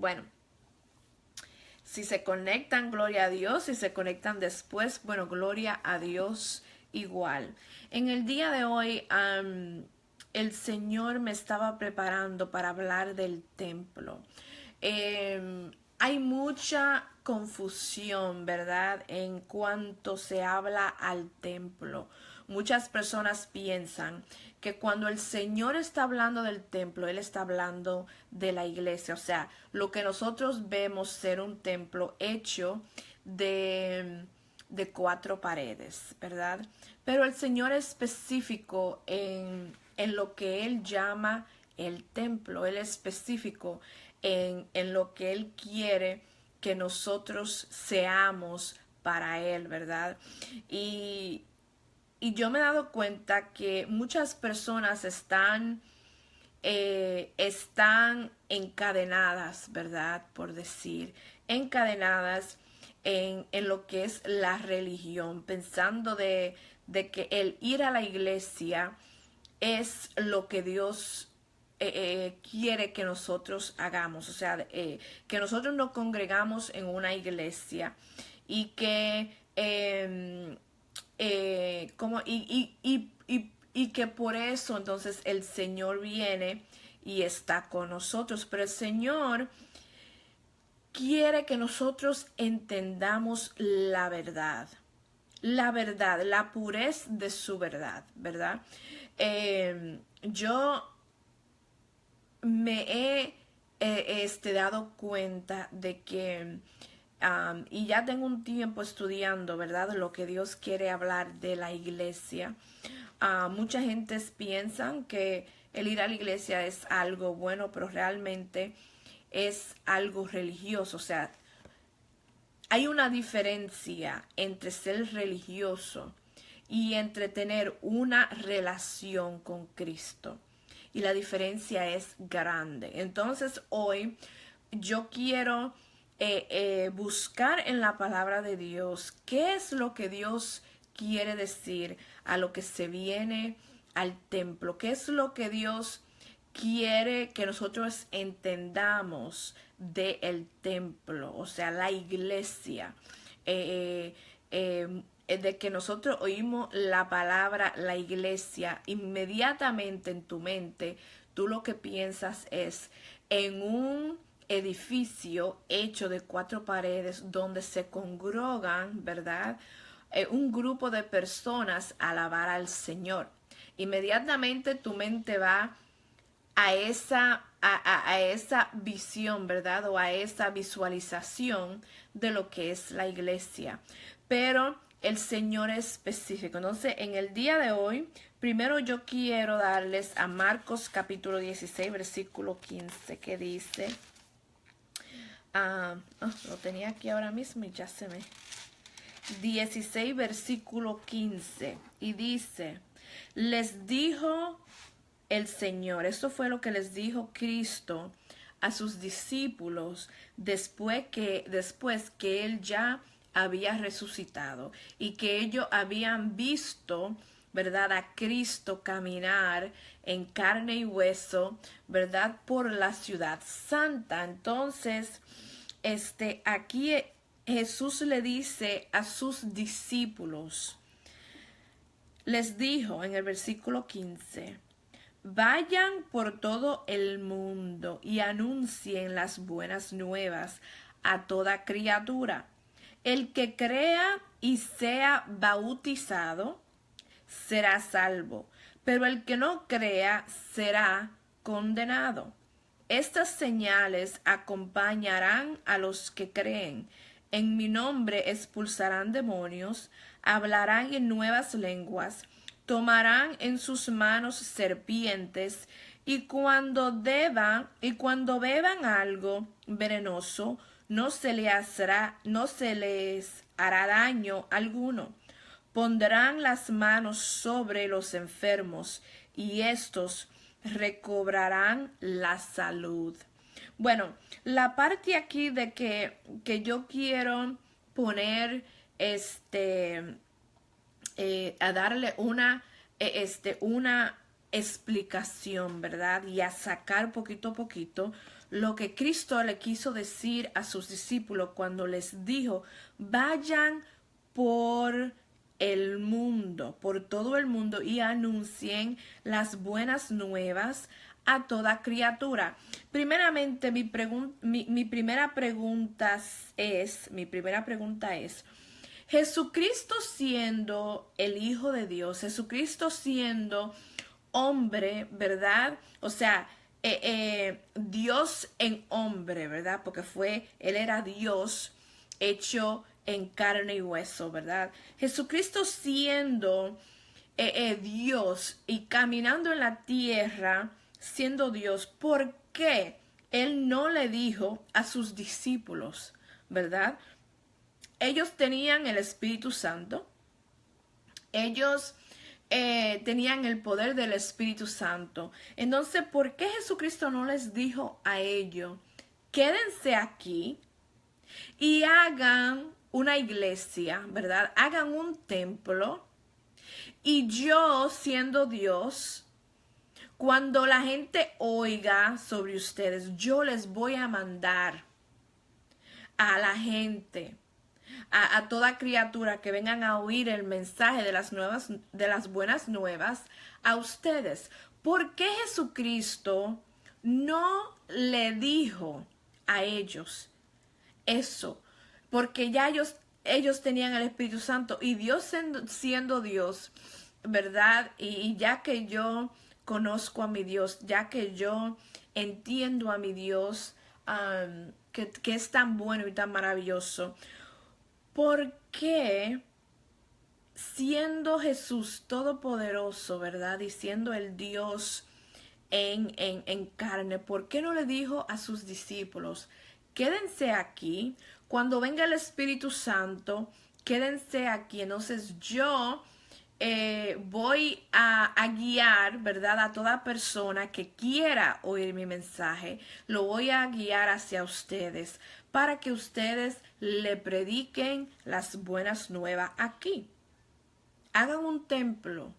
Bueno, si se conectan, gloria a Dios. Si se conectan después, bueno, gloria a Dios igual. En el día de hoy, el Señor me estaba preparando para hablar del templo. Hay mucha confusión, ¿verdad? En cuanto se habla al templo. Muchas personas piensan que cuando el Señor está hablando del templo, Él está hablando de la iglesia. O sea, lo que nosotros vemos ser un templo hecho de cuatro paredes, ¿verdad? Pero el Señor es específico en lo que Él llama el templo. Él es específico en lo que Él quiere que nosotros seamos para Él, ¿verdad? Y yo me he dado cuenta que muchas personas están encadenadas, ¿verdad? Por decir, encadenadas en lo que es la religión, pensando de que el ir a la iglesia es lo que Dios quiere que nosotros hagamos. O sea, que nosotros nos congregamos en una iglesia y que y que por eso entonces el Señor viene y está con nosotros. Pero el Señor quiere que nosotros entendamos la verdad, la pureza de su verdad, ¿verdad? Yo me he dado cuenta de que, y ya tengo un tiempo estudiando, ¿verdad? Lo que Dios quiere hablar de la iglesia. Mucha gente piensan que el ir a la iglesia es algo bueno, pero realmente es algo religioso. O sea, hay una diferencia entre ser religioso y entre tener una relación con Cristo. Y la diferencia es grande. Entonces hoy yo quiero buscar en la palabra de Dios qué es lo que Dios quiere decir a lo que se viene al templo, qué es lo que Dios quiere que nosotros entendamos del templo, o sea, la iglesia. De que nosotros oímos la palabra la iglesia, inmediatamente en tu mente, tú lo que piensas es en un edificio hecho de cuatro paredes donde se congregan, ¿verdad? Un grupo de personas a alabar al Señor. Inmediatamente tu mente va a esa visión, ¿verdad? O a esa visualización de lo que es la iglesia. Pero el Señor es específico. Entonces, en el día de hoy, primero yo quiero darles a Marcos capítulo 16, versículo 15, que dice, lo tenía aquí ahora mismo y ya se me... 16, versículo 15, y dice, les dijo el Señor, esto fue lo que les dijo Cristo a sus discípulos después que Él ya había resucitado y que ellos habían visto, ¿verdad?, a Cristo caminar en carne y hueso, ¿verdad?, por la ciudad santa. Entonces, aquí Jesús le dice a sus discípulos, les dijo en el versículo 15, vayan por todo el mundo y anuncien las buenas nuevas a toda criatura. El que crea y sea bautizado será salvo, pero el que no crea será condenado. Estas señales acompañarán a los que creen. En mi nombre expulsarán demonios, hablarán en nuevas lenguas, tomarán en sus manos serpientes, y cuando beban algo venenoso, no se les hará daño alguno. Pondrán las manos sobre los enfermos y estos recobrarán la salud. Bueno, la parte aquí de que yo quiero poner a darle una explicación, ¿verdad? Y a sacar poquito a poquito lo que Cristo le quiso decir a sus discípulos cuando les dijo, vayan por el mundo, por todo el mundo y anuncien las buenas nuevas a toda criatura. Primeramente, mi primera pregunta es, Jesucristo siendo el Hijo de Dios, Jesucristo siendo hombre, ¿verdad? O sea, Dios en hombre, ¿verdad? Porque Él era Dios hecho en carne y hueso, ¿verdad? Jesucristo siendo Dios y caminando en la tierra, siendo Dios, ¿por qué Él no le dijo a sus discípulos, ¿verdad? Ellos tenían el Espíritu Santo, ellos tenían el poder del Espíritu Santo. Entonces, ¿por qué Jesucristo no les dijo a ellos, quédense aquí y hagan una iglesia, ¿verdad? Hagan un templo y yo, siendo Dios, cuando la gente oiga sobre ustedes, yo les voy a mandar a la gente, a toda criatura que vengan a oír el mensaje de las buenas nuevas a ustedes. ¿Por qué Jesucristo no le dijo a ellos eso? Porque ya ellos tenían el Espíritu Santo y Dios siendo Dios, ¿verdad? Y ya que yo conozco a mi Dios, ya que yo entiendo a mi Dios, que es tan bueno y tan maravilloso, ¿por qué siendo Jesús todopoderoso, ¿verdad? Y siendo el Dios en carne, ¿por qué no le dijo a sus discípulos, quédense aquí, cuando venga el Espíritu Santo, quédense aquí? Entonces yo voy a guiar, ¿verdad? A toda persona que quiera oír mi mensaje, lo voy a guiar hacia ustedes para que ustedes le prediquen las buenas nuevas aquí. Hagan un templo,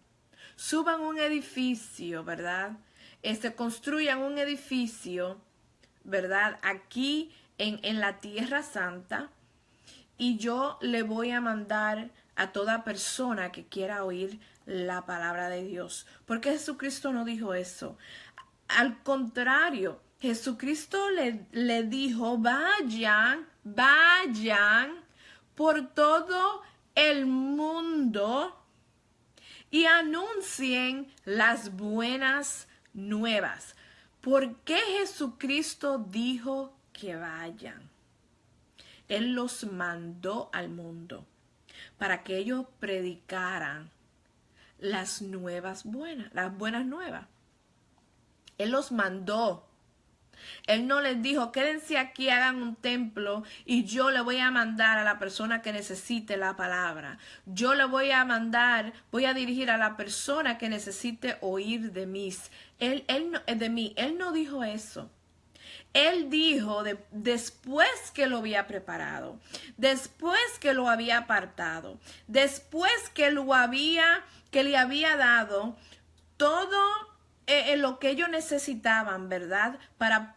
suban un edificio, ¿verdad? Construyan un edificio, ¿verdad? Aquí en la Tierra Santa, y yo le voy a mandar a toda persona que quiera oír la palabra de Dios. Porque Jesucristo no dijo eso. Al contrario, Jesucristo le dijo, vayan por todo el mundo y anuncien las buenas nuevas. ¿Por qué Jesucristo dijo que vayan? Él los mandó al mundo para que ellos predicaran las nuevas buenas, las buenas nuevas. Él los mandó. Él no les dijo, quédense aquí, hagan un templo y yo le voy a mandar a la persona que necesite la palabra. Yo le voy a mandar, voy a dirigir a la persona que necesite oír de mí. Él no dijo eso. Él dijo, después que lo había preparado, después que lo había apartado, después que le había dado todo lo que ellos necesitaban, ¿verdad? Para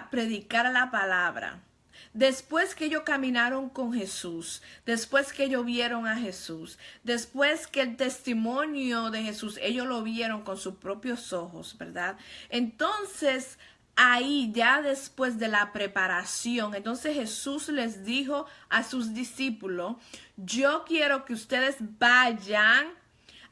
predicar la palabra. Después que ellos caminaron con Jesús, después que ellos vieron a Jesús, después que el testimonio de Jesús, ellos lo vieron con sus propios ojos, ¿verdad? Entonces, ahí ya después de la preparación, entonces Jesús les dijo a sus discípulos, yo quiero que ustedes vayan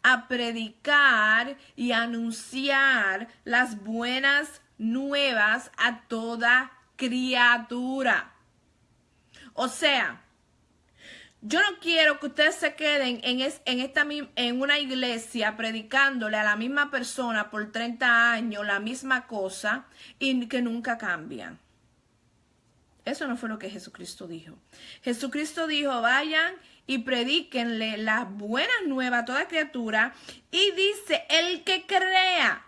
a predicar y anunciar las buenas nuevas a toda criatura. O sea, yo no quiero que ustedes se queden en una iglesia predicándole a la misma persona por 30 años la misma cosa y que nunca cambian. Eso no fue lo que Jesucristo dijo. Jesucristo dijo, vayan y predíquenle las buenas nuevas a toda criatura. Y dice, el que crea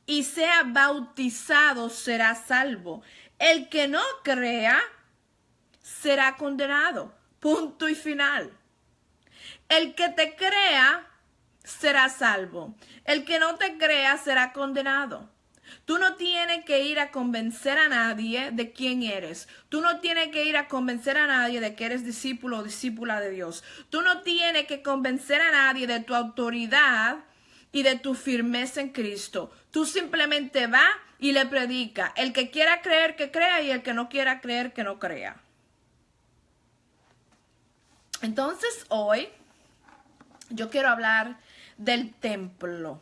y sea bautizado será salvo. El que no crea será condenado. Punto y final. El que te crea será salvo. El que no te crea será condenado. Tú no tienes que ir a convencer a nadie de quién eres. Tú no tienes que ir a convencer a nadie de que eres discípulo o discípula de Dios. Tú no tienes que convencer a nadie de tu autoridad y de tu firmeza en Cristo. Tú simplemente vas y le predicas. El que quiera creer, que crea, y el que no quiera creer, que no crea. Entonces hoy yo quiero hablar del templo.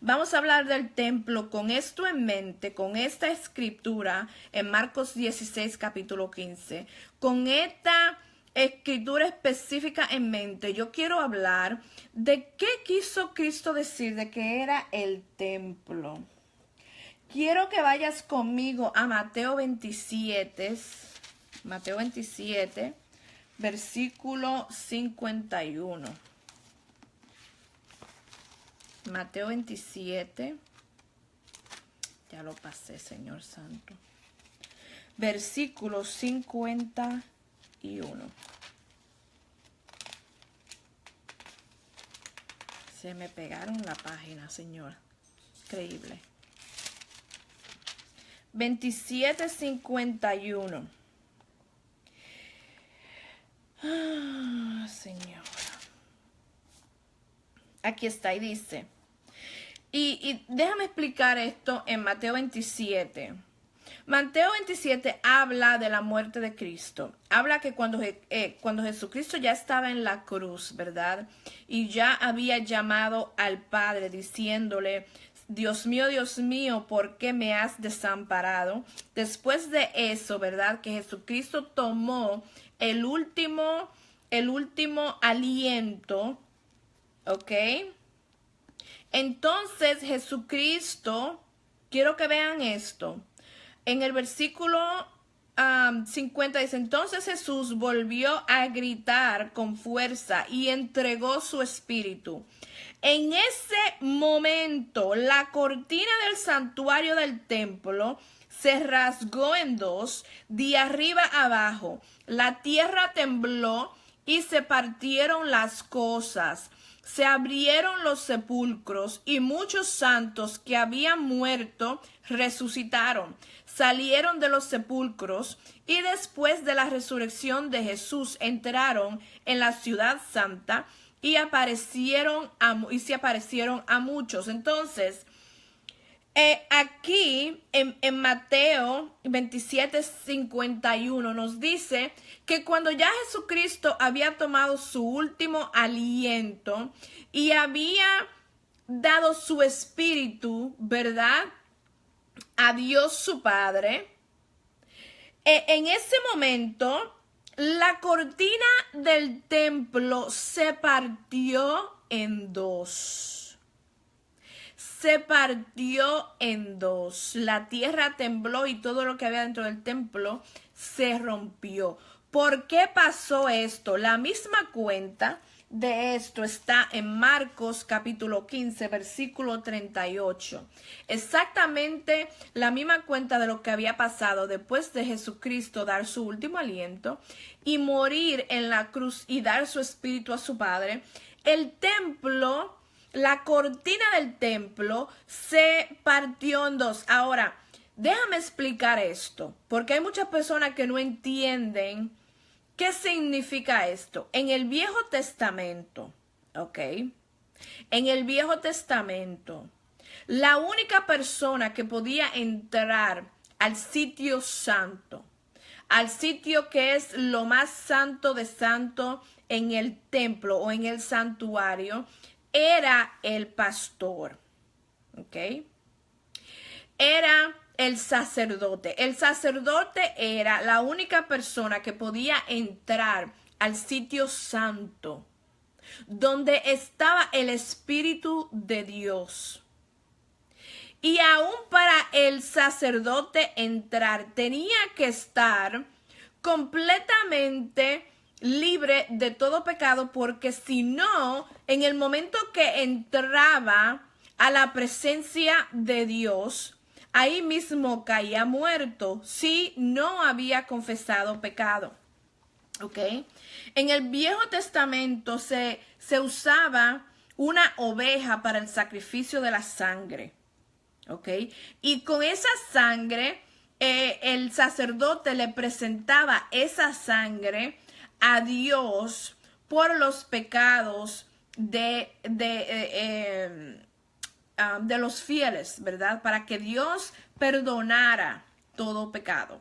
Vamos a hablar del templo con esto en mente, con esta escritura en Marcos 16, capítulo 15. Con esta escritura específica en mente, yo quiero hablar de qué quiso Cristo decir de que era el templo. Quiero que vayas conmigo a Mateo 27, versículo 51. Mateo 27, ya lo pasé, Señor Santo. Versículo 51. Se me pegaron la página, Señor. Increíble. 27:51. Señor. Aquí está y dice. Y déjame explicar esto en Mateo 27. Mateo 27 habla de la muerte de Cristo. Habla que cuando Jesucristo ya estaba en la cruz, ¿verdad? Y ya había llamado al Padre diciéndole, Dios mío, ¿por qué me has desamparado? Después de eso, ¿verdad? Que Jesucristo tomó el último aliento, ¿ok? Entonces Jesucristo, quiero que vean esto, en el versículo 50 dice, entonces Jesús volvió a gritar con fuerza y entregó su espíritu. En ese momento, la cortina del santuario del templo se rasgó en dos, de arriba abajo. La tierra tembló y se partieron las cosas. Se abrieron los sepulcros y muchos santos que habían muerto resucitaron. Salieron de los sepulcros y después de la resurrección de Jesús entraron en la ciudad santa y se aparecieron a muchos. Entonces, aquí en Mateo 27:51 nos dice que cuando ya Jesucristo había tomado su último aliento y había dado su espíritu, ¿verdad?, a Dios su Padre, en ese momento la cortina del templo se partió en dos. Se partió en dos. La tierra tembló y todo lo que había dentro del templo se rompió. ¿Por qué pasó esto? La misma cuenta de esto está en Marcos capítulo 15, versículo 38. Exactamente la misma cuenta de lo que había pasado después de Jesucristo dar su último aliento y morir en la cruz y dar su espíritu a su Padre. El templo, la cortina del templo se partió en dos. Ahora, déjame explicar esto, porque hay muchas personas que no entienden qué significa esto. En el Viejo Testamento, ¿ok? En el Viejo Testamento, la única persona que podía entrar al sitio santo, al sitio que es lo más santo de santo en el templo o en el santuario, era el pastor, ¿ok? Era el sacerdote. El sacerdote era la única persona que podía entrar al sitio santo, donde estaba el Espíritu de Dios. Y aún para el sacerdote entrar, tenía que estar completamente libre de todo pecado, porque si no, en el momento que entraba a la presencia de Dios, ahí mismo caía muerto si no había confesado pecado. ¿Ok? En el Viejo Testamento se usaba una oveja para el sacrificio de la sangre. ¿ok? Y con esa sangre, el sacerdote le presentaba esa sangre a Dios por los pecados de los fieles, ¿verdad? Para que Dios perdonara todo pecado.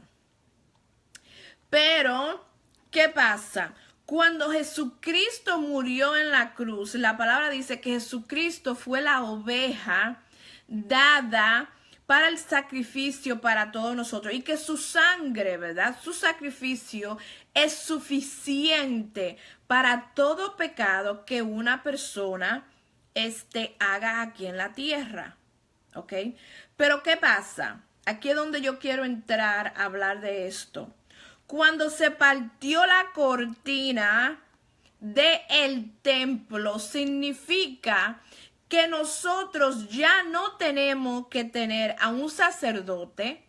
Pero, ¿qué pasa? Cuando Jesucristo murió en la cruz, la palabra dice que Jesucristo fue la oveja dada para el sacrificio para todos nosotros y que su sangre, ¿verdad? Su sacrificio es suficiente para todo pecado que una persona haga aquí en la tierra, ¿ok? Pero ¿qué pasa? Aquí es donde yo quiero entrar a hablar de esto. Cuando se partió la cortina del templo, significa que nosotros ya no tenemos que tener a un sacerdote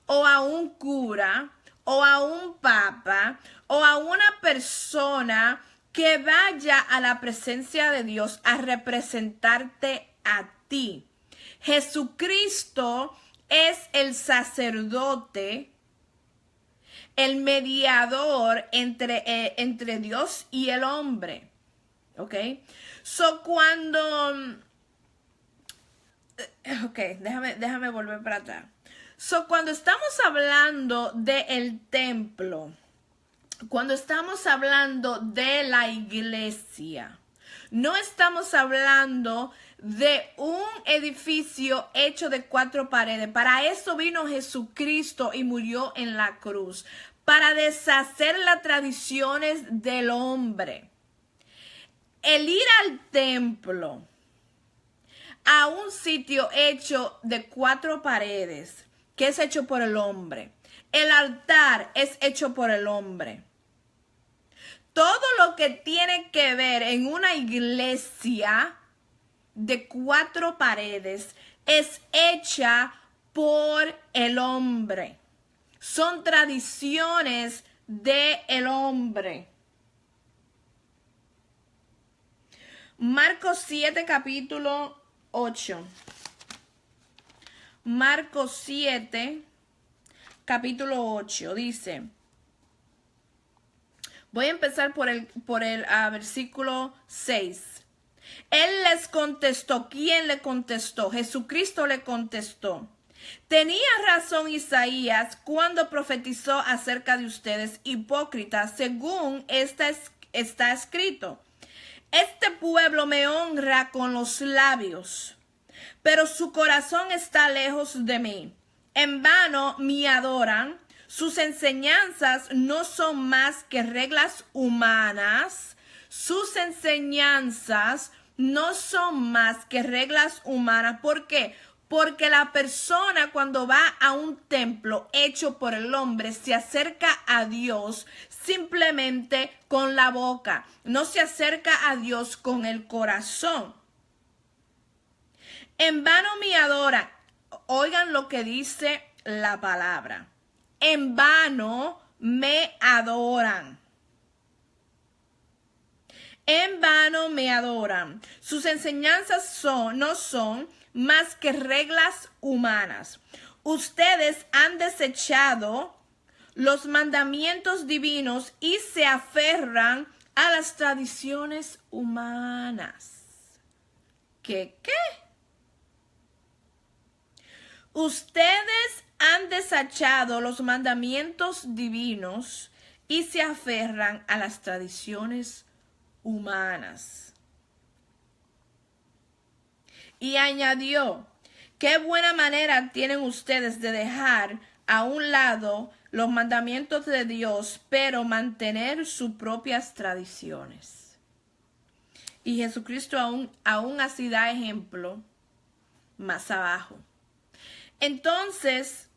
o a un cura o a un papa o a una persona que vaya a la presencia de Dios a representarte a ti. Jesucristo es el sacerdote, el mediador entre Dios y el hombre. ¿Ok? So, Ok, déjame volver para atrás. So, cuando estamos hablando del templo, cuando estamos hablando de la iglesia, no estamos hablando de un edificio hecho de 4 paredes. Para eso vino Jesucristo y murió en la cruz, para deshacer las tradiciones del hombre. El ir al templo, a un sitio hecho de 4 paredes, que es hecho por el hombre. El altar es hecho por el hombre. Todo lo que tiene que ver en una iglesia de 4 paredes es hecha por el hombre. Son tradiciones del hombre. Marcos 7, capítulo 8. Marcos 7, capítulo 8, dice. Voy a empezar por el versículo 6. Él les contestó. ¿Quién le contestó? Jesucristo le contestó. Tenía razón Isaías cuando profetizó acerca de ustedes, hipócritas, según está escrito. Este pueblo me honra con los labios, pero su corazón está lejos de mí. En vano me adoran. Sus enseñanzas no son más que reglas humanas. Sus enseñanzas no son más que reglas humanas. ¿Por qué? Porque la persona cuando va a un templo hecho por el hombre se acerca a Dios simplemente con la boca. No se acerca a Dios con el corazón. En vano me adoran. Oigan lo que dice la palabra. En vano me adoran. En vano me adoran. Sus enseñanzas no son más que reglas humanas. Ustedes han desechado los mandamientos divinos y se aferran a las tradiciones humanas. ¿Qué? Ustedes han desechado los mandamientos divinos y se aferran a las tradiciones humanas. Y añadió, qué buena manera tienen ustedes de dejar a un lado los mandamientos de Dios, pero mantener sus propias tradiciones. Y Jesucristo aún así da ejemplo más abajo. Entonces,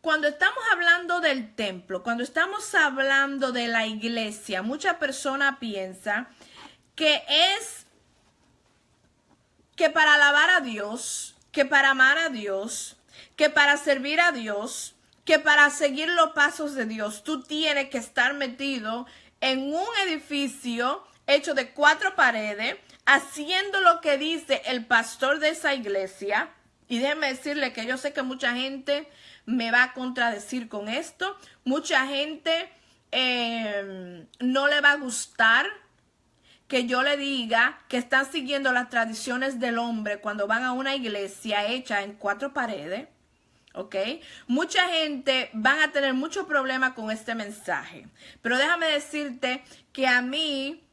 cuando estamos hablando del templo, cuando estamos hablando de la iglesia, mucha persona piensa que es que para alabar a Dios, que para amar a Dios, que para servir a Dios, que para seguir los pasos de Dios, tú tienes que estar metido en un edificio hecho de 4 paredes, haciendo lo que dice el pastor de esa iglesia, Y déjenme decirle que yo sé que mucha gente me va a contradecir con esto. Mucha gente no le va a gustar que yo le diga que están siguiendo las tradiciones del hombre cuando van a una iglesia hecha en 4 paredes. ¿Ok? Mucha gente van a tener mucho problema con este mensaje. Pero déjame decirte que a mí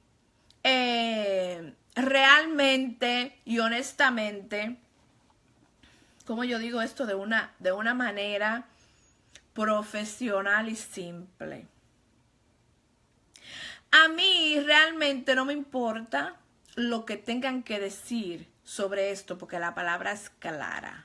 realmente y honestamente, como yo digo esto de una manera profesional y simple. A mí realmente no me importa lo que tengan que decir sobre esto, porque la palabra es clara.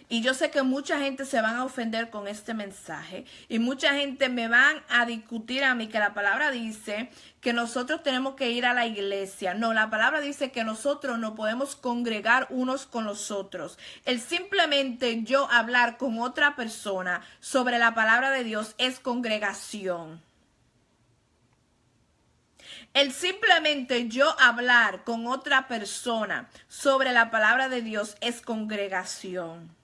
Y yo sé que mucha gente se van a ofender con este mensaje y mucha gente me van a discutir a mí que la palabra dice que nosotros tenemos que ir a la iglesia. No, la palabra dice que nosotros no podemos congregar unos con los otros. El simplemente yo hablar con otra persona sobre la palabra de Dios es congregación. El simplemente yo hablar con otra persona sobre la palabra de Dios es congregación.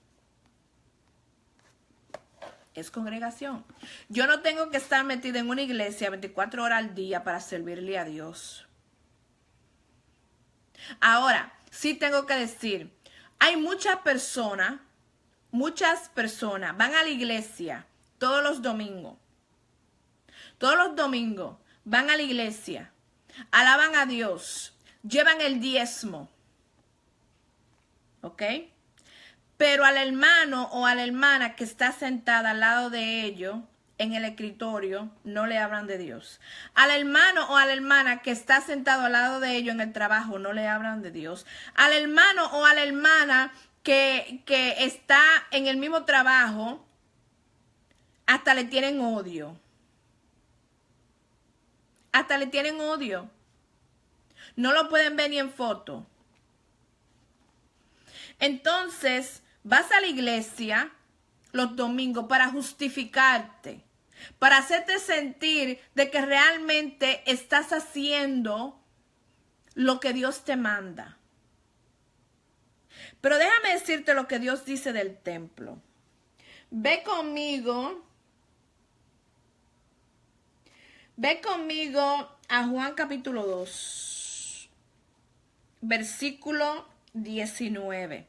Es congregación. Yo no tengo que estar metida en una iglesia 24 horas al día para servirle a Dios. Ahora, sí tengo que decir, hay muchas personas van a la iglesia todos los domingos. Todos los domingos van a la iglesia, alaban a Dios, llevan el diezmo. ¿Ok? Pero al hermano o a la hermana que está sentada al lado de ellos en el escritorio, no le hablan de Dios. Al hermano o a la hermana que está sentado al lado de ellos en el trabajo, no le hablan de Dios. Al hermano o a la hermana que está en el mismo trabajo, hasta le tienen odio. Hasta le tienen odio. No lo pueden ver ni en foto. Entonces, vas a la iglesia los domingos para justificarte, para hacerte sentir de que realmente estás haciendo lo que Dios te manda. Pero déjame decirte lo que Dios dice del templo. Ve conmigo a Juan capítulo 2, versículo 19.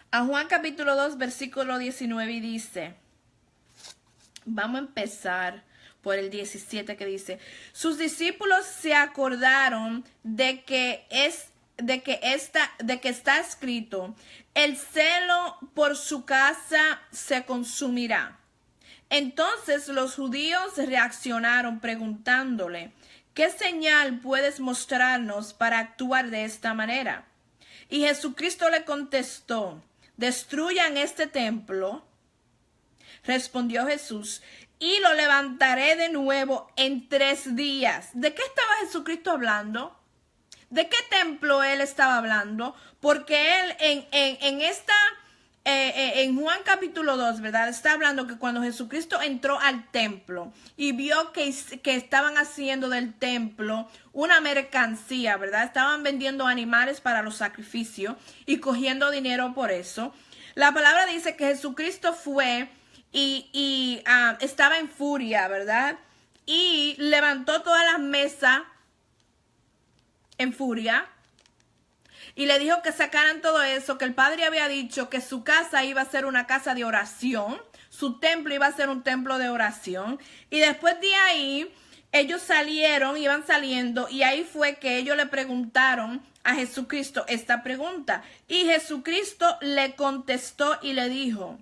A Juan capítulo 2, versículo 19 y dice, vamos a empezar por el 17 que dice, sus discípulos se acordaron de que está escrito, el celo por su casa se consumirá. Entonces los judíos reaccionaron preguntándole, ¿qué señal puedes mostrarnos para actuar de esta manera? Y Jesucristo le contestó, destruyan este templo, respondió Jesús, y lo levantaré de nuevo en 3 días. ¿De qué estaba Jesucristo hablando? ¿De qué templo él estaba hablando? Porque él en Juan capítulo 2, ¿verdad? Está hablando que cuando Jesucristo entró al templo y vio que estaban haciendo del templo una mercancía, ¿verdad? Estaban vendiendo animales para los sacrificios y cogiendo dinero por eso. La palabra dice que Jesucristo fue y estaba en furia, ¿verdad? Y levantó todas las mesas en furia. Y le dijo que sacaran todo eso, que el Padre había dicho que su casa iba a ser una casa de oración, su templo iba a ser un templo de oración. Y después de ahí, ellos iban saliendo, y ahí fue que ellos le preguntaron a Jesucristo esta pregunta. Y Jesucristo le contestó y le dijo,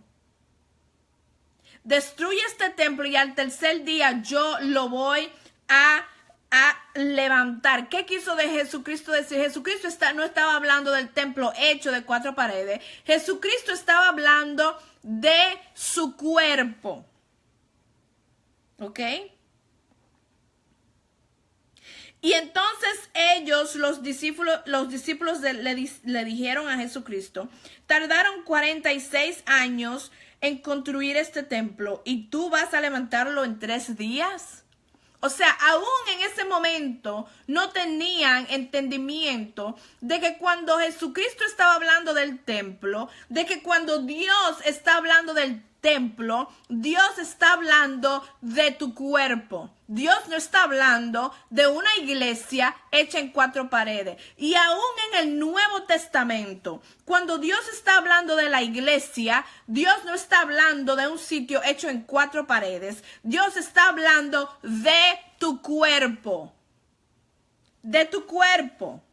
destruye este templo y al tercer día yo lo voy a levantar. ¿Qué quiso de Jesucristo decir? Jesucristo no estaba hablando del templo hecho de 4 paredes. Jesucristo estaba hablando de su cuerpo. ¿Ok? Y entonces ellos, los discípulos le dijeron a Jesucristo, tardaron 46 años en construir este templo y tú vas a levantarlo en 3 días. O sea, aún en ese momento no tenían entendimiento de que cuando Jesucristo estaba hablando del templo, de que cuando Dios está hablando del templo, Dios está hablando de tu cuerpo. Dios no está hablando de una iglesia hecha en 4 paredes. Y aún en el Nuevo Testamento, cuando Dios está hablando de la iglesia, Dios no está hablando de un sitio hecho en 4 paredes. Dios está hablando de tu cuerpo. De tu cuerpo.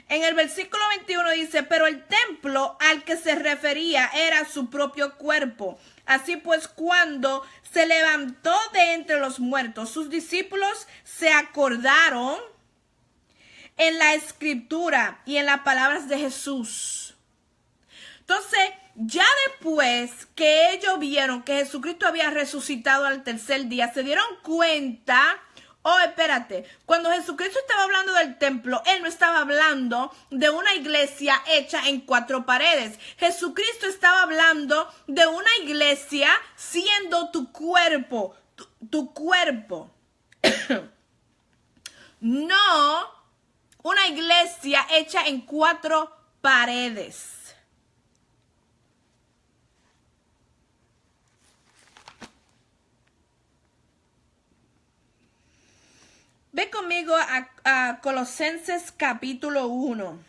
En el versículo 21 dice, pero el templo al que se refería era su propio cuerpo. Así pues, cuando se levantó de entre los muertos, sus discípulos se acordaron en la escritura y en las palabras de Jesús. Entonces, ya después que ellos vieron que Jesucristo había resucitado al tercer día, se dieron cuenta. Oh, espérate, cuando Jesucristo estaba hablando del templo, Él no estaba hablando de una iglesia hecha en 4 paredes. Jesucristo estaba hablando de una iglesia siendo tu cuerpo, tu cuerpo. No una iglesia hecha en 4 paredes. Ve conmigo a Colosenses capítulo 1.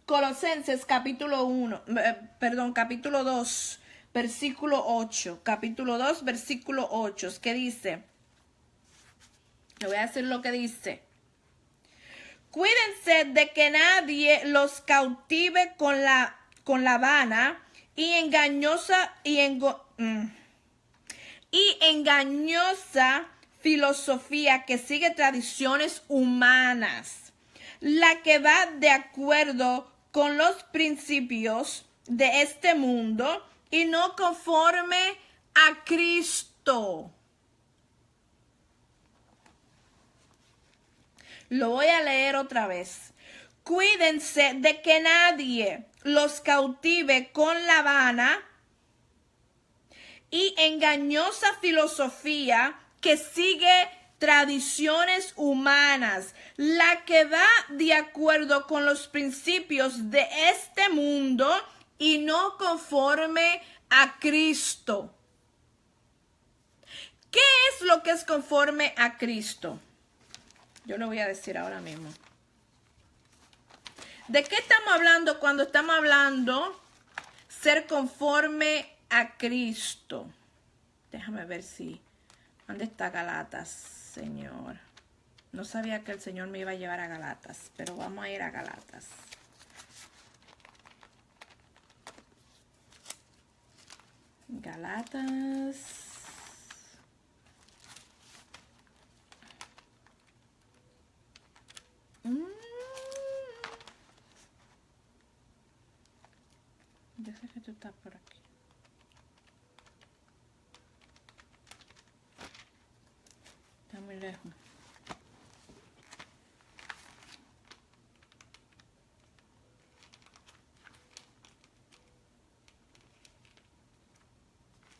Colosenses capítulo 2, versículo 8. Capítulo 2, versículo 8. ¿Qué dice? Le voy a decir lo que dice. Cuídense de que nadie los cautive con la vana y engañosa filosofía que sigue tradiciones humanas, la que va de acuerdo con los principios de este mundo y no conforme a Cristo. Lo voy a leer otra vez. Cuídense de que nadie los cautive con la vana y engañosa filosofía que sigue tradiciones humanas, la que va de acuerdo con los principios de este mundo y no conforme a Cristo. ¿Qué es lo que es conforme a Cristo? Yo lo voy a decir ahora mismo. ¿De qué estamos hablando cuando estamos hablando ser conforme a Cristo? Déjame ver si... ¿Dónde está Galatas, Señor? No sabía que el Señor me iba a llevar a Galatas, pero vamos a ir a Galatas. Galatas. Yo sé que tú estás por aquí. Está muy lejos.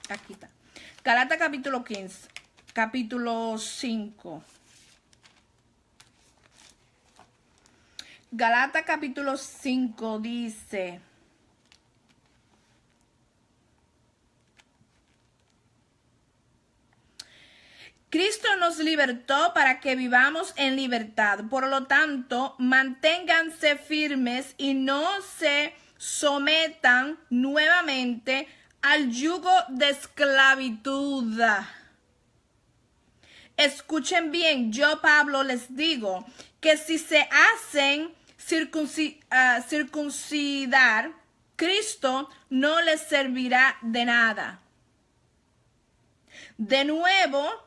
Aquí está. Galatas capítulo 15. Capítulo 5. Galatas capítulo 5 dice... Cristo nos libertó para que vivamos en libertad. Por lo tanto, manténganse firmes y no se sometan nuevamente al yugo de esclavitud. Escuchen bien, yo Pablo les digo que si se hacen circuncidar, Cristo no les servirá de nada. De nuevo,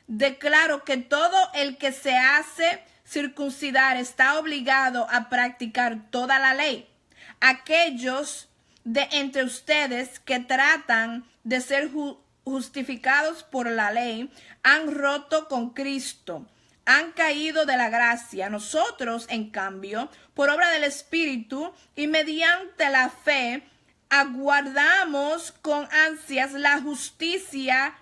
declaro que todo el que se hace circuncidar está obligado a practicar toda la ley. Aquellos de entre ustedes que tratan de ser justificados por la ley han roto con Cristo, han caído de la gracia. Nosotros, en cambio, por obra del Espíritu y mediante la fe, aguardamos con ansias la justicia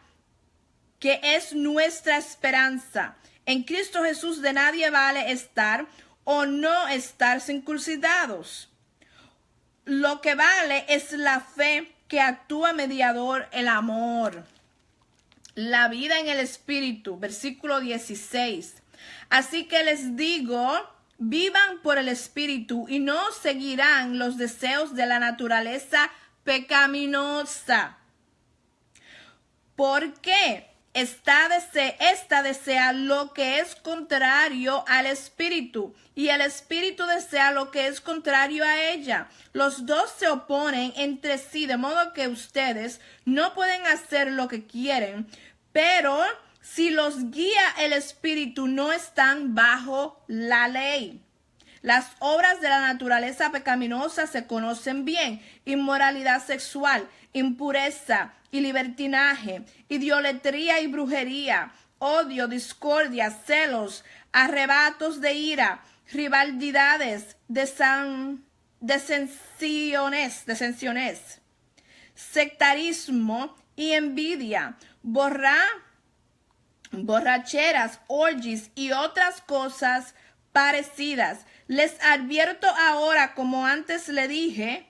que es nuestra esperanza. En Cristo Jesús de nadie vale estar o no estar circuncidados. Lo que vale es la fe que actúa mediador, el amor. La vida en el Espíritu, versículo 16. Así que les digo, vivan por el Espíritu y no seguirán los deseos de la naturaleza pecaminosa. ¿Por qué? Esta desea lo que es contrario al Espíritu y el Espíritu desea lo que es contrario a ella. Los dos se oponen entre sí, de modo que ustedes no pueden hacer lo que quieren, pero si los guía el Espíritu no están bajo la ley. Las obras de la naturaleza pecaminosa se conocen bien: inmoralidad sexual, impureza y libertinaje, idolatría y brujería, odio, discordia, celos, arrebatos de ira, rivalidades, disensiones, sectarismo y envidia, borracheras, orgías y otras cosas parecidas. Les advierto ahora, como antes le dije,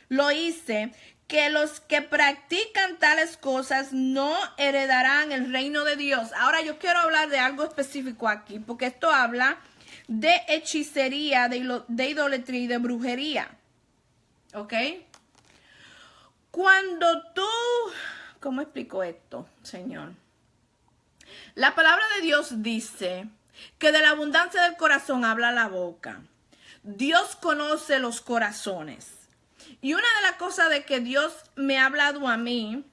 lo hice, que los que practican tales cosas no heredarán el reino de Dios. Ahora yo quiero hablar de algo específico aquí, porque esto habla de hechicería, de idolatría y de brujería. ¿Ok? Cuando tú... ¿Cómo explico esto, Señor? La palabra de Dios dice que de la abundancia del corazón habla la boca. Dios conoce los corazones. Y una de las cosas de que Dios me ha hablado a mí,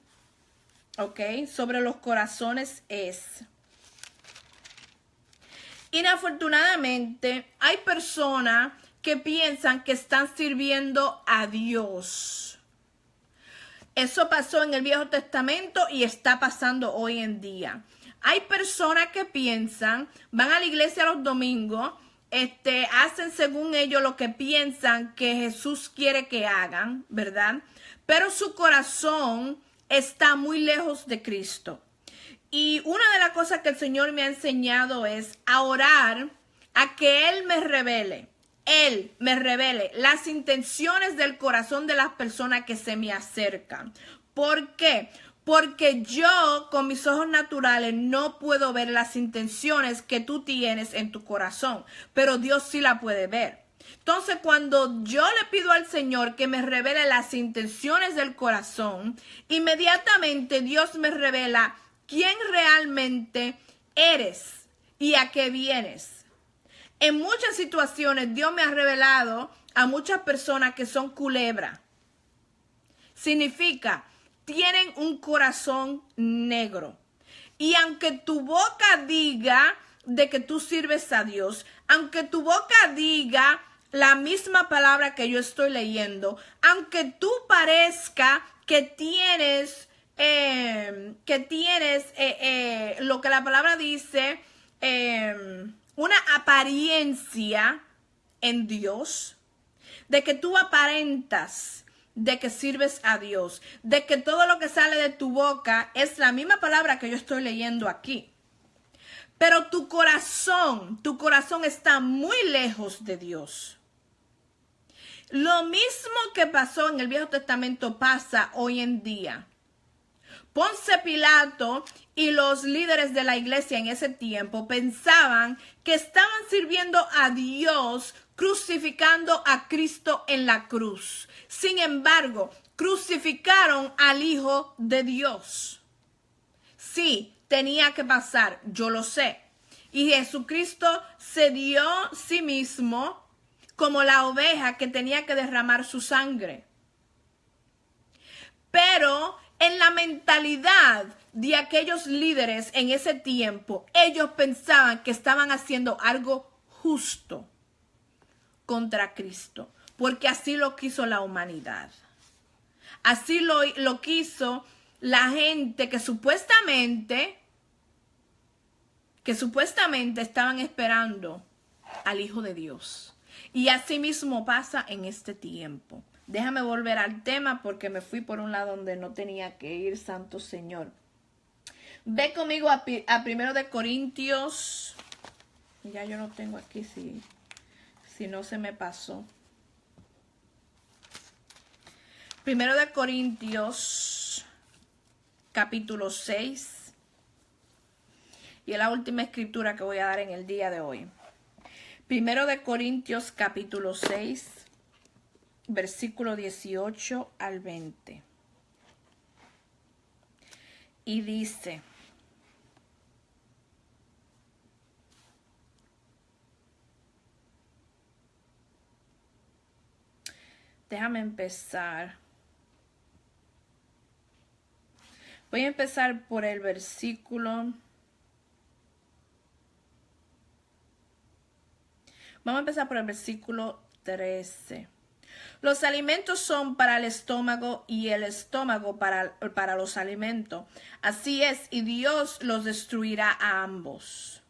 ¿ok?, sobre los corazones es, inafortunadamente, hay personas que piensan que están sirviendo a Dios. Eso pasó en el Viejo Testamento y está pasando hoy en día. Hay personas que piensan, van a la iglesia los domingos, hacen según ellos lo que piensan que Jesús quiere que hagan, ¿verdad? Pero su corazón está muy lejos de Cristo. Y una de las cosas que el Señor me ha enseñado es a orar, a que Él me revele las intenciones del corazón de las personas que se me acercan. ¿Por qué? Porque yo con mis ojos naturales no puedo ver las intenciones que tú tienes en tu corazón, pero Dios sí la puede ver. Entonces, cuando yo le pido al Señor que me revele las intenciones del corazón, inmediatamente Dios me revela quién realmente eres y a qué vienes. En muchas situaciones Dios me ha revelado a muchas personas que son culebra. Significa, tienen un corazón negro. Y aunque tu boca diga de que tú sirves a Dios, aunque tu boca diga la misma palabra que yo estoy leyendo, aunque tú parezca que tienes lo que la palabra dice, una apariencia en Dios, de que tú aparentas de que sirves a Dios, de que todo lo que sale de tu boca es la misma palabra que yo estoy leyendo aquí. Pero tu corazón está muy lejos de Dios. Lo mismo que pasó en el Viejo Testamento pasa hoy en día. Ponce Pilato y los líderes de la iglesia en ese tiempo pensaban que estaban sirviendo a Dios crucificando a Cristo en la cruz. Sin embargo, crucificaron al Hijo de Dios. Sí, tenía que pasar, yo lo sé. Y Jesucristo se dio a sí mismo como la oveja que tenía que derramar su sangre. Pero en la mentalidad de aquellos líderes en ese tiempo, ellos pensaban que estaban haciendo algo justo contra Cristo, porque así lo quiso la humanidad. Así lo quiso la gente que supuestamente estaban esperando al Hijo de Dios. Y así mismo pasa en este tiempo. Déjame volver al tema porque me fui por un lado donde no tenía que ir, Santo Señor. Ve conmigo a 1 Corintios. Ya yo no tengo aquí si no se me pasó. 1 Corintios, capítulo 6. Y es la última escritura que voy a dar en el día de hoy. 1 Corintios, capítulo 6, versículo 18 al 20. Y dice: déjame empezar. Voy a empezar por el versículo. Vamos a empezar por el versículo 13. Los alimentos son para el estómago y el estómago para los alimentos. Así es, y Dios los destruirá a ambos.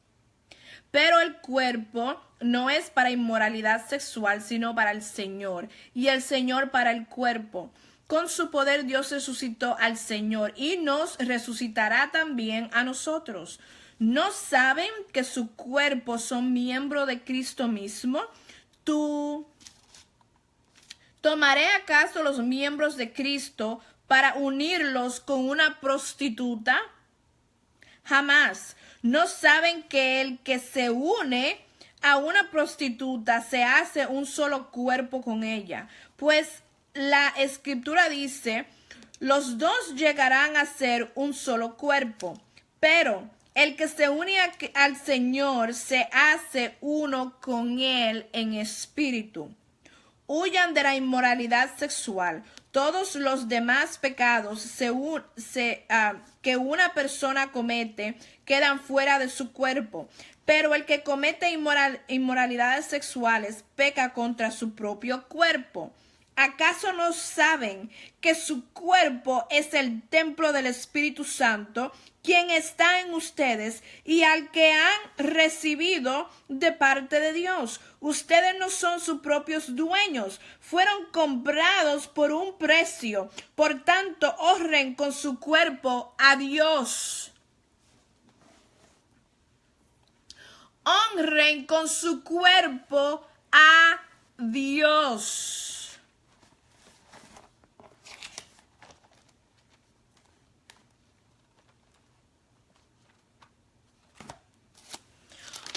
Pero el cuerpo no es para inmoralidad sexual, sino para el Señor, y el Señor para el cuerpo. Con su poder Dios resucitó al Señor y nos resucitará también a nosotros. ¿No saben que su cuerpo son miembros de Cristo mismo? ¿Tomaré acaso los miembros de Cristo para unirlos con una prostituta? Jamás. ¿No saben que el que se une a una prostituta se hace un solo cuerpo con ella? Pues la Escritura dice: los dos llegarán a ser un solo cuerpo. Pero el que se une al Señor se hace uno con Él en espíritu. Huyan de la inmoralidad sexual. Todos los demás pecados que una persona comete quedan fuera de su cuerpo. Pero el que comete inmoralidades sexuales peca contra su propio cuerpo. ¿Acaso no saben que su cuerpo es el templo del Espíritu Santo, quien está en ustedes y al que han recibido de parte de Dios? Ustedes no son sus propios dueños, fueron comprados por un precio. Por tanto, honren con su cuerpo a Dios. Honren con su cuerpo a Dios.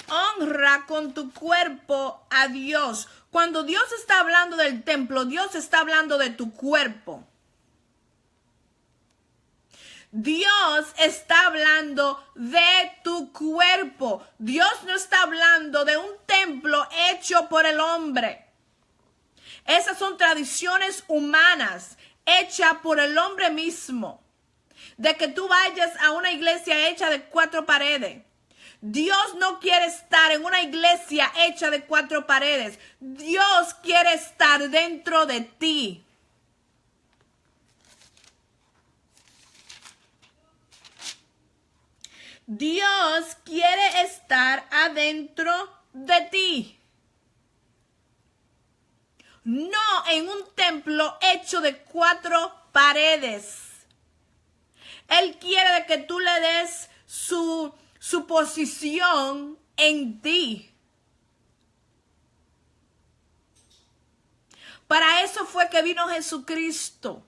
Honra con tu cuerpo a Dios. Cuando Dios está hablando del templo, Dios está hablando de tu cuerpo. Dios está hablando de tu cuerpo. Dios no está hablando de un templo hecho por el hombre. Esas son tradiciones humanas hechas por el hombre mismo. De que tú vayas a una iglesia hecha de 4 paredes. Dios no quiere estar en una iglesia hecha de 4 paredes. Dios quiere estar dentro de ti. Dios quiere estar adentro de ti. No en un templo hecho de 4 paredes. Él quiere que tú le des su posición en ti. Para eso fue que vino Jesucristo.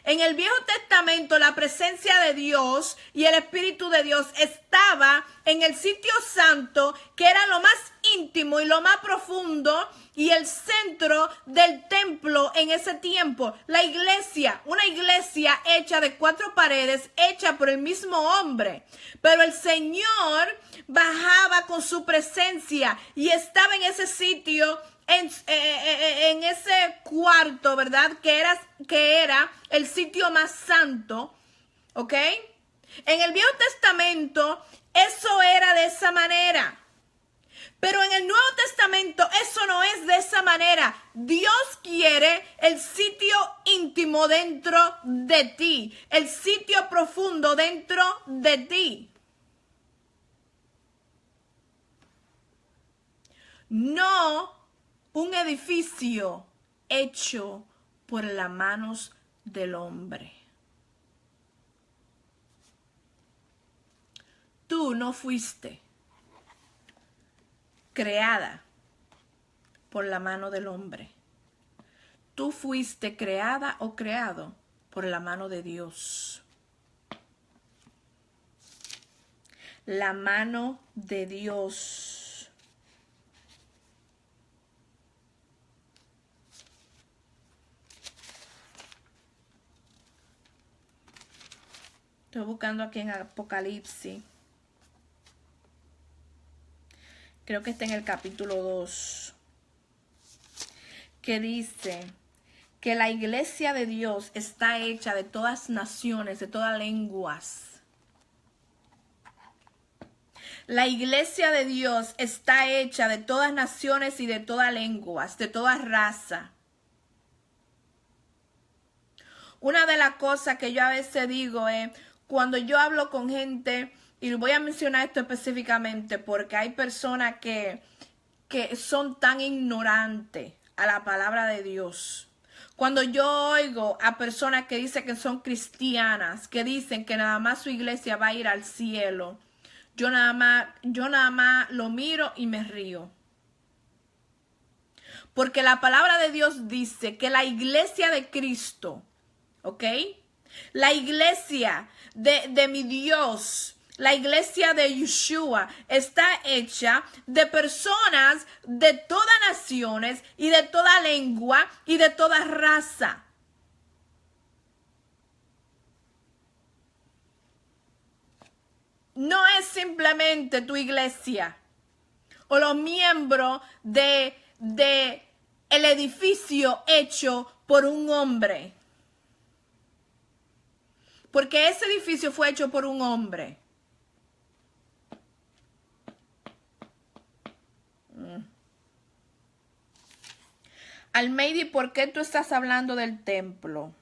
En el Viejo Testamento la presencia de Dios y el Espíritu de Dios estaba en el sitio santo, que era lo más íntimo y lo más profundo y el centro del templo en ese tiempo. La iglesia, una iglesia hecha de 4 paredes, hecha por el mismo hombre. Pero el Señor bajaba con su presencia y estaba en ese sitio, en ese cuarto, ¿verdad? Que era el sitio más santo, ¿ok? En el Viejo Testamento eso era de esa manera. Pero en el Nuevo Testamento eso no es de esa manera. Dios quiere el sitio íntimo dentro de ti, el sitio profundo dentro de ti. No un edificio hecho por las manos del hombre. Tú no fuiste creada por la mano del hombre. Tú fuiste creada o creado por la mano de Dios. La mano de Dios. Estoy buscando aquí en Apocalipsis. Creo que está en el capítulo 2. Que dice que la iglesia de Dios está hecha de todas naciones, de todas lenguas. La iglesia de Dios está hecha de todas naciones y de todas lenguas, de toda raza. Una de las cosas que yo a veces digo es, cuando yo hablo con gente, y voy a mencionar esto específicamente porque hay personas que son tan ignorantes a la palabra de Dios. Cuando yo oigo a personas que dicen que son cristianas, que dicen que nada más su iglesia va a ir al cielo, yo nada más lo miro y me río. Porque la palabra de Dios dice que la iglesia de Cristo, ¿ok? La iglesia de mi Dios, la iglesia de Yeshua está hecha de personas de todas naciones y de toda lengua y de toda raza. No es simplemente tu iglesia o los miembros de el edificio hecho por un hombre. Porque ese edificio fue hecho por un hombre. Almeida, ¿por qué tú estás hablando del templo?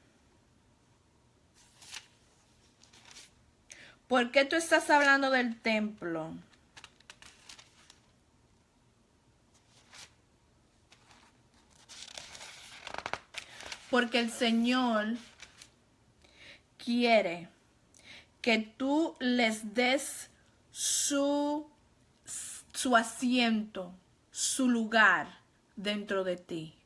¿Por qué tú estás hablando del templo? Porque el Señor quiere que tú les des su asiento, su lugar dentro de ti.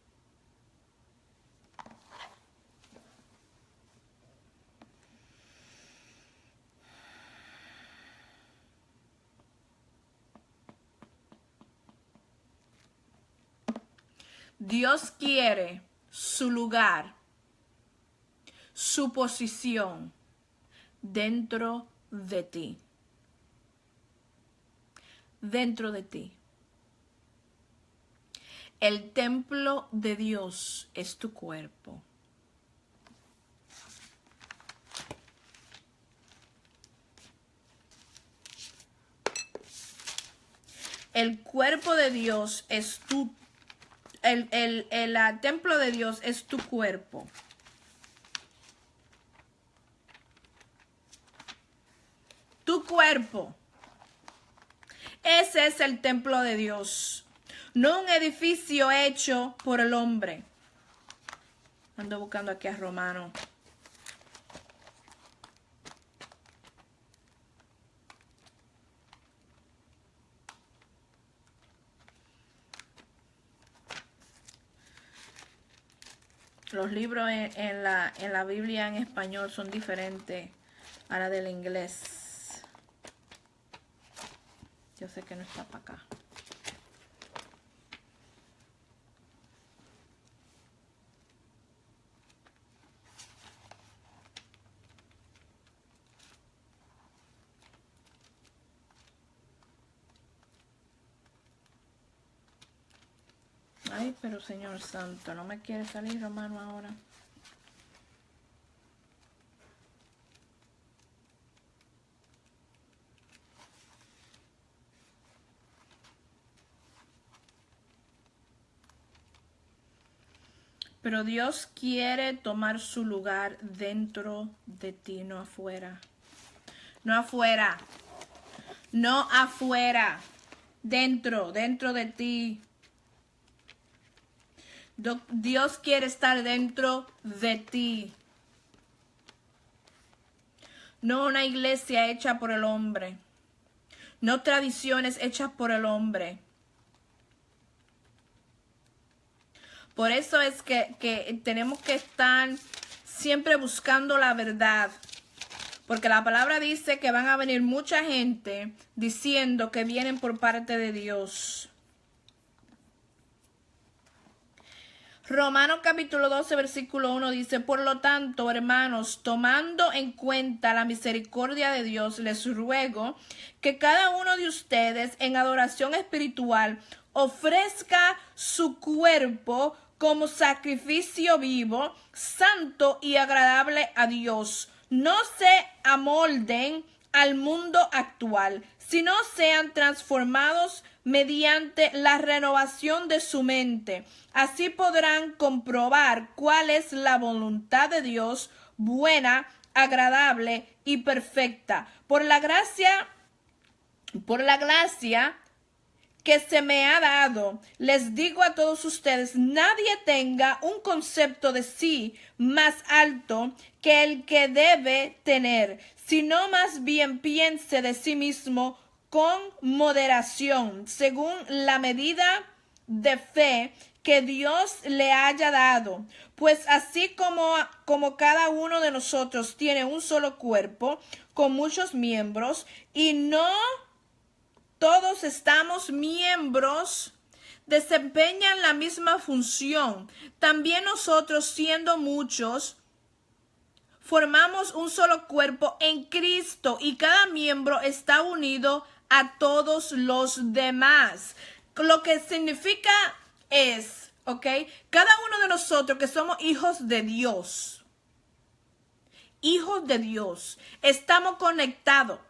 Dios quiere su lugar, su posición dentro de ti. Dentro de ti. El templo de Dios es tu cuerpo. El cuerpo de Dios es tu el templo de Dios es tu cuerpo. Tu cuerpo. Ese es el templo de Dios. No un edificio hecho por el hombre. Ando buscando aquí a Romano. Los libros en la Biblia en español son diferentes a la del inglés. Yo sé que no está para acá. Ay, pero Señor Santo, no me quiere salir Romano ahora. Pero Dios quiere tomar su lugar dentro de ti, no afuera. No afuera. No afuera. Dentro de ti. Dios quiere estar dentro de ti. No una iglesia hecha por el hombre. No tradiciones hechas por el hombre. Por eso es que tenemos que estar siempre buscando la verdad. Porque la palabra dice que van a venir mucha gente diciendo que vienen por parte de Dios. Romanos capítulo 12, versículo 1 dice: por lo tanto, hermanos, tomando en cuenta la misericordia de Dios, les ruego que cada uno de ustedes en adoración espiritual ofrezca su cuerpo como sacrificio vivo, santo y agradable a Dios. No se amolden al mundo actual, sino sean transformados mediante la renovación de su mente. Así podrán comprobar cuál es la voluntad de Dios, buena, agradable y perfecta. Por la gracia que se me ha dado, les digo a todos ustedes, nadie tenga un concepto de sí más alto que el que debe tener, sino más bien piense de sí mismo con moderación, según la medida de fe que Dios le haya dado. Pues así como cada uno de nosotros tiene un solo cuerpo con muchos miembros y no todos estamos miembros, desempeñan la misma función. También nosotros, siendo muchos, formamos un solo cuerpo en Cristo y cada miembro está unido a todos los demás. Lo que significa es, ¿ok? Cada uno de nosotros que somos hijos de Dios, estamos conectados.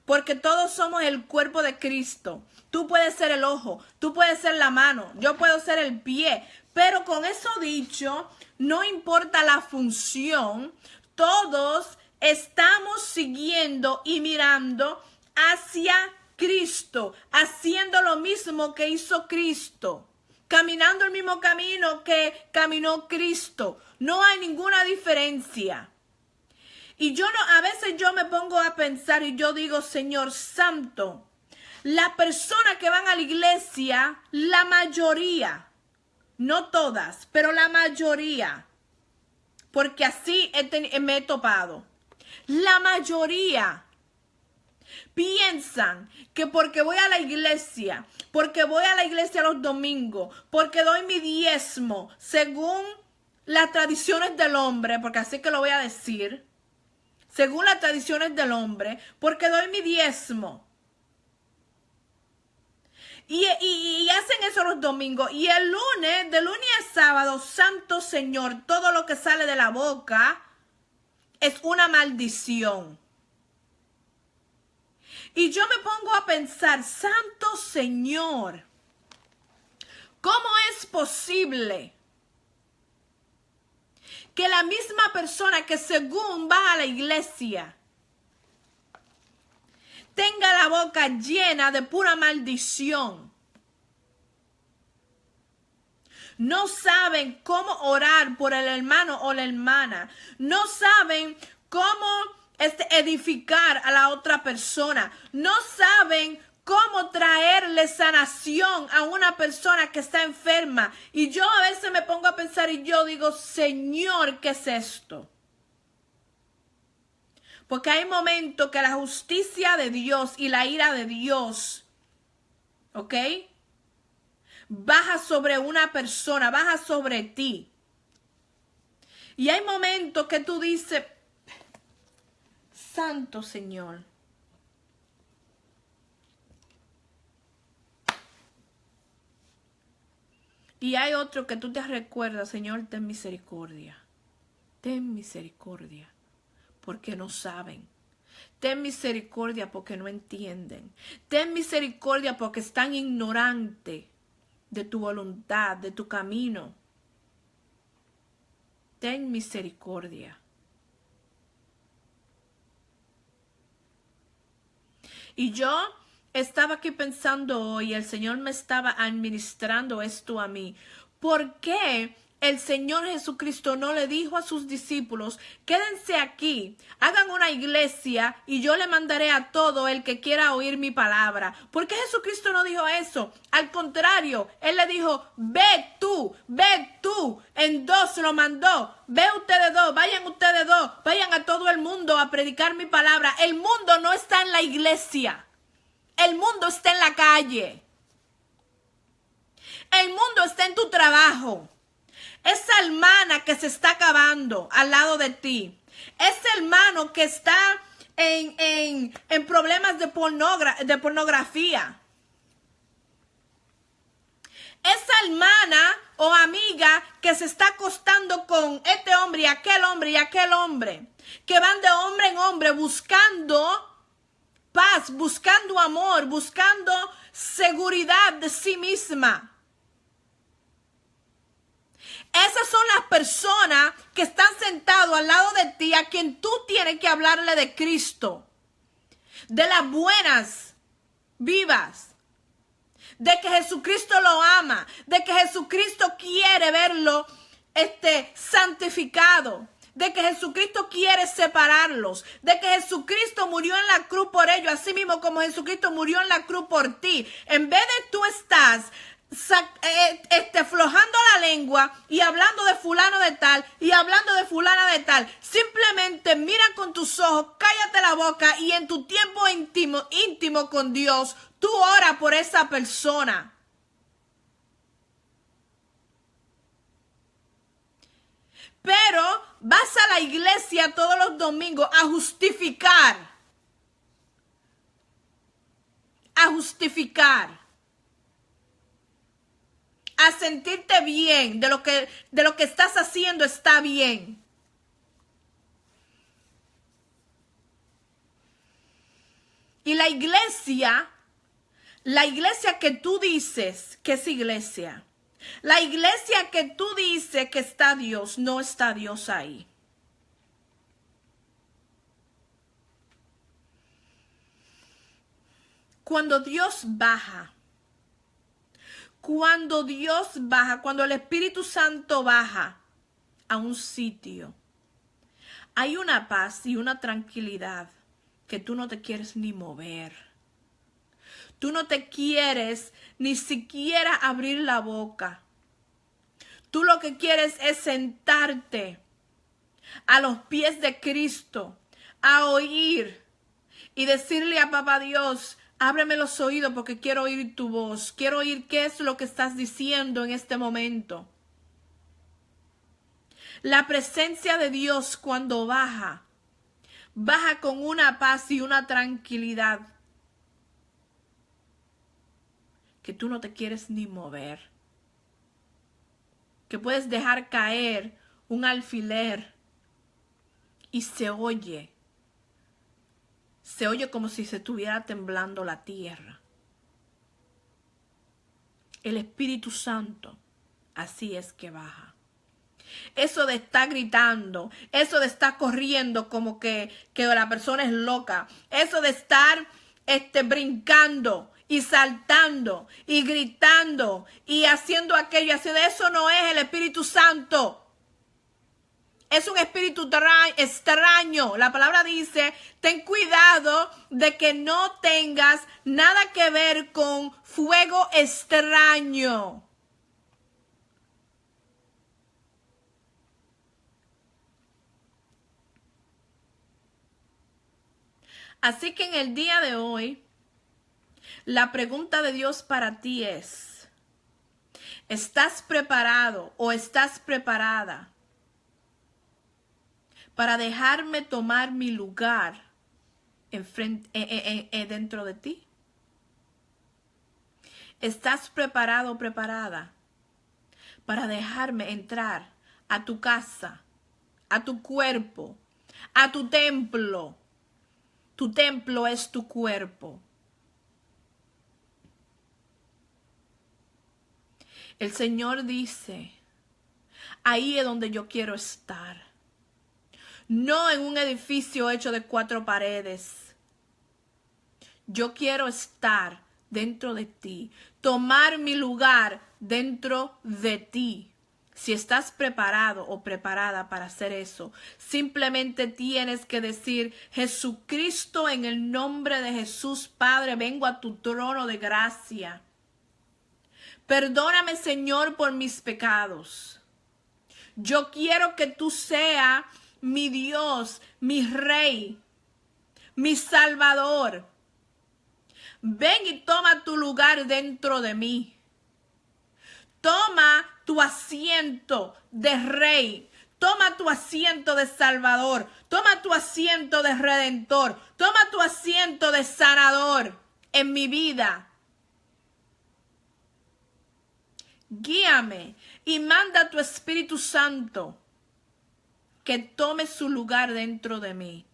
Porque todos somos el cuerpo de Cristo. Tú puedes ser el ojo, tú puedes ser la mano, yo puedo ser el pie. Pero con eso dicho, no importa la función, todos estamos siguiendo y mirando hacia Cristo, haciendo lo mismo que hizo Cristo, caminando el mismo camino que caminó Cristo. No hay ninguna diferencia. Y a veces yo me pongo a pensar y yo digo, Señor Santo, las personas que van a la iglesia, la mayoría, no todas, pero la mayoría, porque así me he topado, la mayoría piensan que porque voy a la iglesia los domingos, porque doy mi diezmo, según las tradiciones del hombre, porque así que lo voy a decir, según las tradiciones del hombre, porque doy mi diezmo. Y hacen eso los domingos. Y el lunes, de lunes a sábado, Santo Señor, todo lo que sale de la boca es una maldición. Y yo me pongo a pensar, Santo Señor, ¿cómo es posible que la misma persona que según va a la iglesia tenga la boca llena de pura maldición? No saben cómo orar por el hermano o la hermana. No saben cómo edificar a la otra persona. No saben cómo traerle sanación a una persona que está enferma. Y yo a veces me pongo a pensar y yo digo, Señor, ¿qué es esto? Porque hay momentos que la justicia de Dios y la ira de Dios, ¿ok?, baja sobre una persona, baja sobre ti. Y hay momentos que tú dices, Santo Señor, y hay otro que tú te recuerdas, Señor, ten misericordia. Ten misericordia, porque no saben. Ten misericordia porque no entienden. Ten misericordia porque están ignorantes de tu voluntad, de tu camino. Ten misericordia. Y yo estaba aquí pensando hoy, el Señor me estaba administrando esto a mí. ¿Por qué el Señor Jesucristo no le dijo a sus discípulos, quédense aquí, hagan una iglesia y yo le mandaré a todo el que quiera oír mi palabra? ¿Por qué Jesucristo no dijo eso? Al contrario, Él le dijo, ve tú, en dos lo mandó, ve ustedes dos, vayan a todo el mundo a predicar mi palabra. El mundo no está en la iglesia, el mundo está en la calle, el mundo está en tu trabajo. Esa hermana que se está acabando al lado de ti, ese hermano que está en problemas de pornografía, esa hermana o amiga que se está acostando con este hombre y aquel hombre, que van de hombre en hombre buscando paz, buscando amor, buscando seguridad de sí misma. Esas son las personas que están sentados al lado de ti, a quien tú tienes que hablarle de Cristo, de las buenas vivas, de que Jesucristo lo ama, de que Jesucristo quiere verlo santificado, de que Jesucristo quiere separarlos, de que Jesucristo murió en la cruz por ellos, así mismo como Jesucristo murió en la cruz por ti. En vez de tú estás aflojando la lengua y hablando de fulano de tal y hablando de fulana de tal, simplemente mira con tus ojos, cállate la boca y en tu tiempo íntimo con Dios, tú ora por esa persona. Pero vas a la iglesia todos los domingos a justificar, a sentirte bien, de lo que estás haciendo está bien. Y la iglesia que tú dices que es iglesia, la iglesia que tú dices que está Dios, no está Dios ahí. Cuando Dios baja, cuando el Espíritu Santo baja a un sitio, hay una paz y una tranquilidad que tú no te quieres ni mover. Tú no te quieres ni siquiera abrir la boca. Tú lo que quieres es sentarte a los pies de Cristo, a oír y decirle a Papá Dios, ábreme los oídos porque quiero oír tu voz. Quiero oír qué es lo que estás diciendo en este momento. La presencia de Dios cuando baja con una paz y una tranquilidad que tú no te quieres ni mover. Que puedes dejar caer un alfiler y se oye. Se oye como si se estuviera temblando la tierra. El Espíritu Santo, así es que baja. Eso de estar gritando, eso de estar corriendo como que la persona es loca, eso de estar brincando y saltando y gritando y haciendo aquello, eso no es el Espíritu Santo. Es un espíritu extraño. La palabra dice, ten cuidado de que no tengas nada que ver con fuego extraño. Así que en el día de hoy, la pregunta de Dios para ti es, ¿estás preparado o estás preparada para dejarme tomar mi lugar dentro de ti? ¿Estás preparado o preparada para dejarme entrar a tu casa, a tu cuerpo, a tu templo? Tu templo es tu cuerpo. El Señor dice, ahí es donde yo quiero estar. No en un edificio hecho de 4 paredes. Yo quiero estar dentro de ti, tomar mi lugar dentro de ti. Si estás preparado o preparada para hacer eso, simplemente tienes que decir: Jesucristo, en el nombre de Jesús, Padre, vengo a tu trono de gracia. Perdóname, Señor, por mis pecados. Yo quiero que tú seas mi Dios, mi Rey, mi Salvador. Ven y toma tu lugar dentro de mí. Toma tu asiento de Rey. Toma tu asiento de Salvador. Toma tu asiento de Redentor. Toma tu asiento de Sanador en mi vida. Guíame y manda a tu Espíritu Santo que tome su lugar dentro de mí.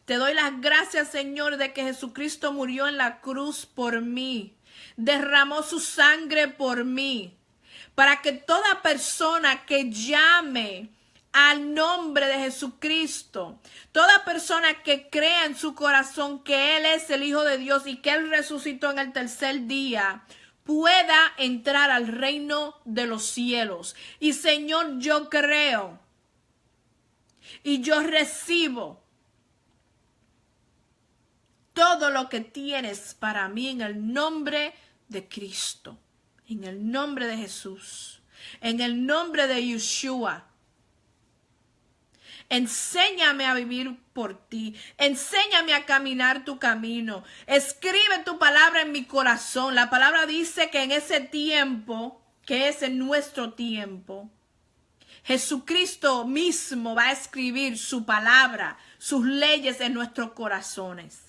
Te doy las gracias, Señor, de que Jesucristo murió en la cruz por mí. Derramó su sangre por mí. Para que toda persona que llame al nombre de Jesucristo, toda persona que crea en su corazón que Él es el Hijo de Dios y que Él resucitó en el tercer día, pueda entrar al reino de los cielos. Y Señor, yo creo y yo recibo todo lo que tienes para mí en el nombre de Cristo, en el nombre de Jesús, en el nombre de Yeshua. Enséñame a vivir por ti. Enséñame a caminar tu camino. Escribe tu palabra en mi corazón. La palabra dice que en ese tiempo, que es en nuestro tiempo, Jesucristo mismo va a escribir su palabra, sus leyes en nuestros corazones.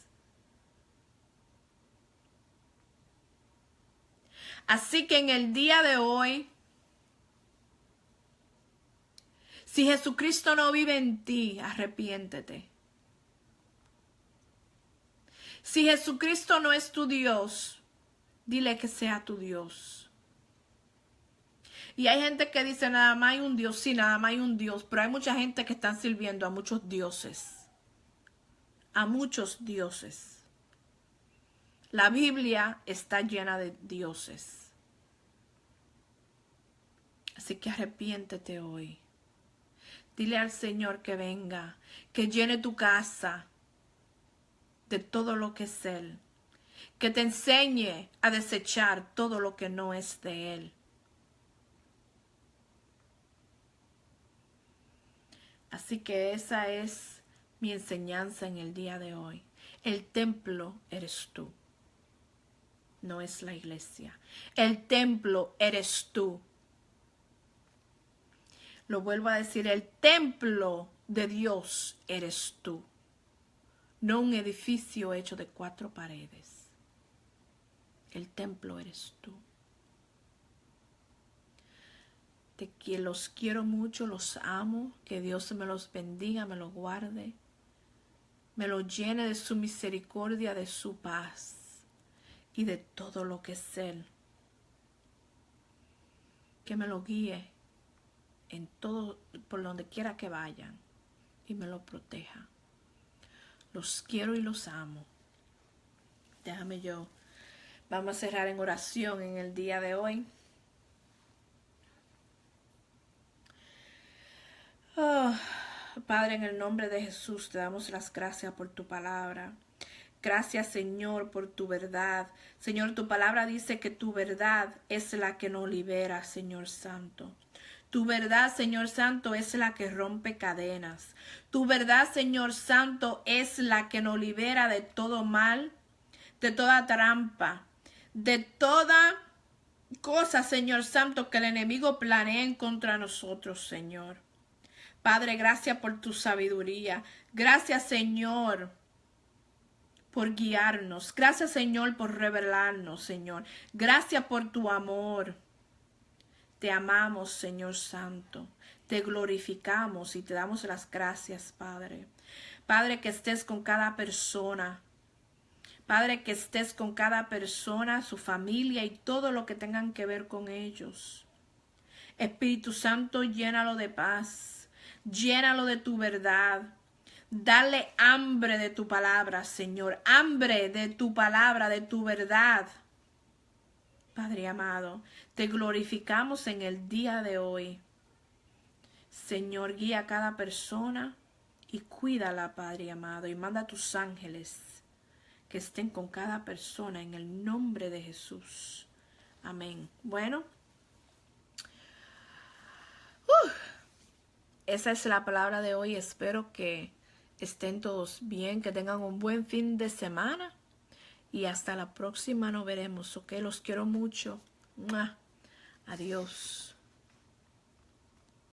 Así que en el día de hoy, si Jesucristo no vive en ti, arrepiéntete. Si Jesucristo no es tu Dios, dile que sea tu Dios. Y hay gente que dice, nada más hay un Dios. Sí, nada más hay un Dios. Pero hay mucha gente que están sirviendo a muchos dioses. A muchos dioses. La Biblia está llena de dioses. Así que arrepiéntete hoy. Dile al Señor que venga, que llene tu casa de todo lo que es Él. Que te enseñe a desechar todo lo que no es de Él. Así que esa es mi enseñanza en el día de hoy. El templo eres tú. No es la iglesia. El templo eres tú. Lo vuelvo a decir, el templo de Dios eres tú. No un edificio hecho de 4 paredes. El templo eres tú. Los quiero mucho, los amo. Que Dios me los bendiga, me los guarde. Me los llene de su misericordia, de su paz y de todo lo que es Él. Que me lo guíe en todo, por donde quiera que vayan, y me lo proteja. Los quiero y los amo. Vamos a cerrar en oración en el día de hoy. Oh, Padre, en el nombre de Jesús te damos las gracias por tu palabra. Gracias, Señor, por tu verdad. Señor, tu palabra dice que tu verdad es la que nos libera, Señor Santo. Tu verdad, Señor Santo, es la que rompe cadenas. Tu verdad, Señor Santo, es la que nos libera de todo mal, de toda trampa, de toda cosa, Señor Santo, que el enemigo planea en contra nosotros, Señor. Padre, gracias por tu sabiduría. Gracias, Señor, por guiarnos. Gracias, Señor, por revelarnos, Señor. Gracias por tu amor. Te amamos, Señor Santo. Te glorificamos y te damos las gracias, Padre. Padre, que estés con cada persona. Padre, que estés con cada persona, su familia y todo lo que tengan que ver con ellos. Espíritu Santo, llénalo de paz. Llénalo de tu verdad. Dale hambre de tu palabra, Señor. Hambre de tu palabra, de tu verdad. Padre amado, te glorificamos en el día de hoy. Señor, guía a cada persona y cuídala, Padre amado, y manda a tus ángeles que estén con cada persona en el nombre de Jesús. Amén. Bueno, esa es la palabra de hoy. Espero que estén todos bien, que tengan un buen fin de semana. Y hasta la próxima nos veremos, ¿ok? Los quiero mucho. ¡Mua! Adiós.